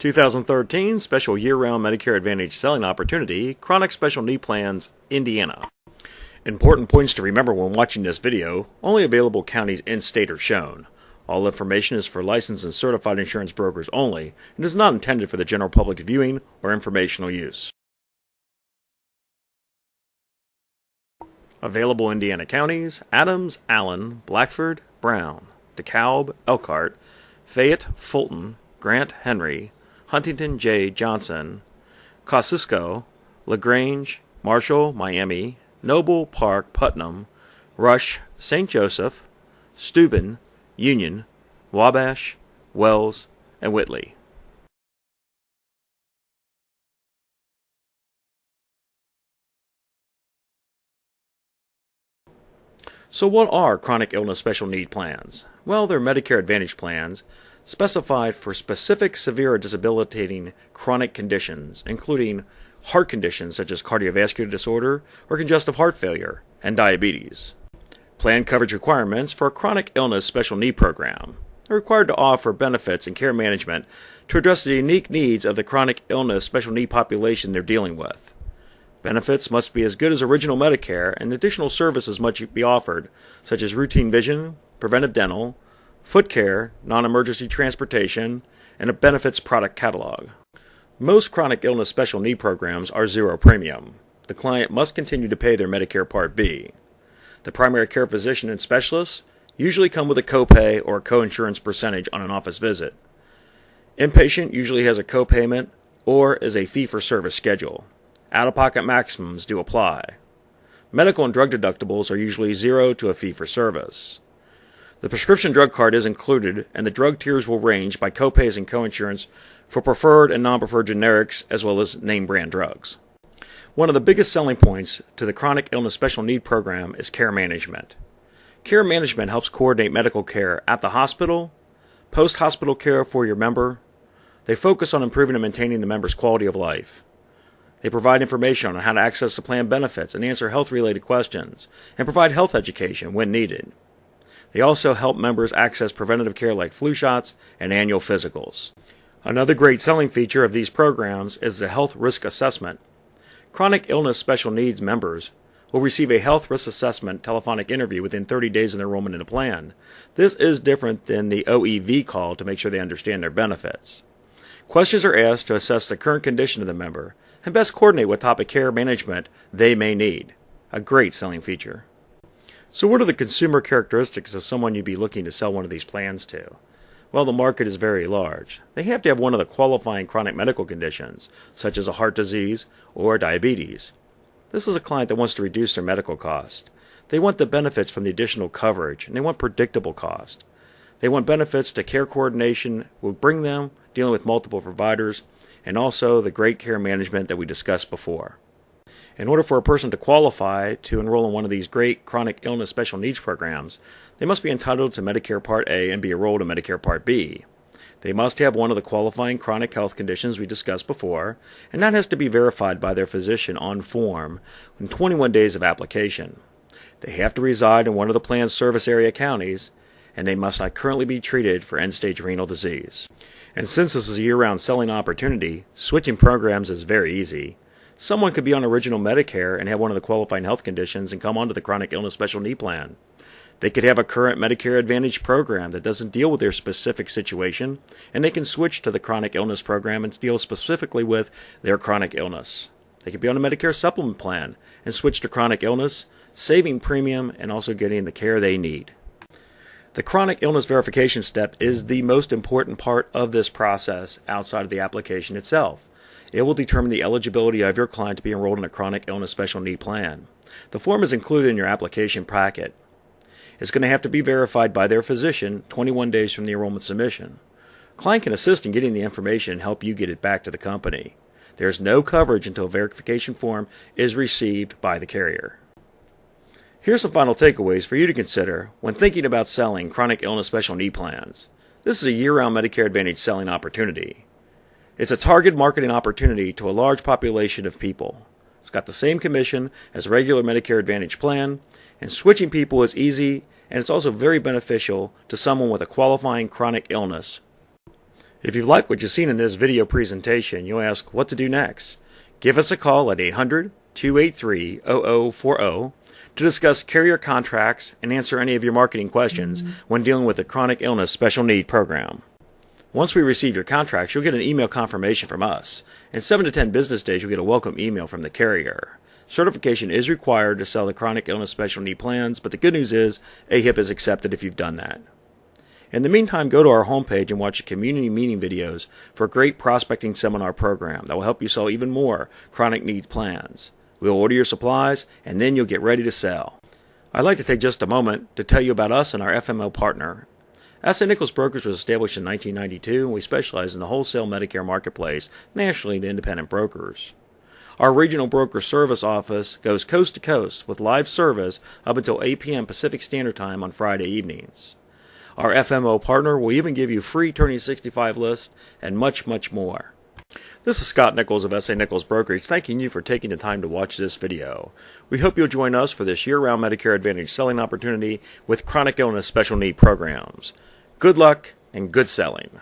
2013 Special Year-Round Medicare Advantage Selling Opportunity, Chronic Special Need Plans, Indiana. Important points to remember when watching this video: only available counties in state are shown. All information is for licensed and certified insurance brokers only and is not intended for the general public viewing or informational use. Available Indiana counties: Adams, Allen, Blackford, Brown, DeKalb, Elkhart, Fayette, Fulton, Grant, Henry, Huntington, J. Johnson, Kosciuszko, LaGrange, Marshall, Miami, Noble, Park, Putnam, Rush, St. Joseph, Steuben, Union, Wabash, Wells, and Whitley. So what are chronic illness special need plans? Well, they're Medicare Advantage plans specified for specific severe or debilitating chronic conditions, including heart conditions such as cardiovascular disorder or congestive heart failure and diabetes. Plan coverage requirements for a chronic illness special need program. They're required to offer benefits and care management to address the unique needs of the chronic illness special need population they're dealing with. Benefits must be as good as original Medicare, and additional services must be offered, such as routine vision, preventive dental, foot care, non-emergency transportation, and a benefits product catalog. Most chronic illness special need programs are zero premium. The client must continue to pay their Medicare Part B. The primary care physician and specialists usually come with a copay or a coinsurance percentage on an office visit. Inpatient usually has a copayment or is a fee-for-service schedule. Out-of-pocket maximums do apply. Medical and drug deductibles are usually zero to a fee-for-service. The prescription drug card is included, and the drug tiers will range by copays and coinsurance for preferred and non-preferred generics as well as name-brand drugs. One of the biggest selling points to the Chronic Illness Special Need Program is care management. Care management helps coordinate medical care at the hospital, post-hospital care for your member. They focus on improving and maintaining the member's quality of life. They provide information on how to access the plan benefits and answer health-related questions, and provide health education when needed. They also help members access preventative care like flu shots and annual physicals. Another great selling feature of these programs is the health risk assessment. Chronic illness special needs members will receive a health risk assessment telephonic interview within 30 days of their enrollment in the plan. This is different than the OEV call to make sure they understand their benefits. Questions are asked to assess the current condition of the member and best coordinate what type of care management they may need. A great selling feature. So what are the consumer characteristics of someone you'd be looking to sell one of these plans to? Well, the market is very large. They have to have one of the qualifying chronic medical conditions, such as a heart disease or diabetes. This is a client that wants to reduce their medical cost. They want the benefits from the additional coverage, and they want predictable cost. They want benefits to care coordination will bring them, dealing with multiple providers, and also the great care management that we discussed before. In order for a person to qualify to enroll in one of these great chronic illness special needs programs, they must be entitled to Medicare Part A and be enrolled in Medicare Part B. They must have one of the qualifying chronic health conditions we discussed before, and that has to be verified by their physician on form in 21 days of application. They have to reside in one of the plan's service area counties, and they must not currently be treated for end-stage renal disease. And since this is a year-round selling opportunity, switching programs is very easy. Someone could be on original Medicare and have one of the qualifying health conditions and come onto the chronic illness special need plan. They could have a current Medicare Advantage program that doesn't deal with their specific situation, and they can switch to the chronic illness program and deal specifically with their chronic illness. They could be on a Medicare supplement plan and switch to chronic illness, saving premium and also getting the care they need. The chronic illness verification step is the most important part of this process outside of the application itself. It will determine the eligibility of your client to be enrolled in a chronic illness special need plan. The form is included in your application packet. It's going to have to be verified by their physician 21 days from the enrollment submission. Client can assist in getting the information and help you get it back to the company. There is no coverage until a verification form is received by the carrier. Here's some final takeaways for you to consider when thinking about selling chronic illness special need plans. This is a year-round Medicare Advantage selling opportunity. It's a target marketing opportunity to a large population of people. It's got the same commission as a regular Medicare Advantage plan, and switching people is easy, and it's also very beneficial to someone with a qualifying chronic illness. If you've liked what you've seen in this video presentation, you'll ask what to do next. Give us a call at 800-283-0040 to discuss carrier contracts and answer any of your marketing questions when dealing with the Chronic Illness Special Need Program. Once we receive your contracts, you'll get an email confirmation from us. In 7 to 10 business days, you'll get a welcome email from the carrier. Certification is required to sell the Chronic Illness Special Need plans, but the good news is AHIP is accepted if you've done that. In the meantime, go to our homepage and watch the community meeting videos for a great prospecting seminar program that will help you sell even more chronic needs plans. We'll order your supplies, and then you'll get ready to sell. I'd like to take just a moment to tell you about us and our FMO partner. S.A. Nichols Brokers was established in 1992, and we specialize in the wholesale Medicare marketplace nationally to independent brokers. Our regional broker service office goes coast to coast with live service up until 8 p.m. Pacific Standard Time on Friday evenings. Our FMO partner will even give you free Attorney 65 lists and much, much more. This is Scott Nichols of S.A. Nichols Brokerage thanking you for taking the time to watch this video. We hope you'll join us for this year-round Medicare Advantage selling opportunity with chronic illness special need programs. Good luck and good selling.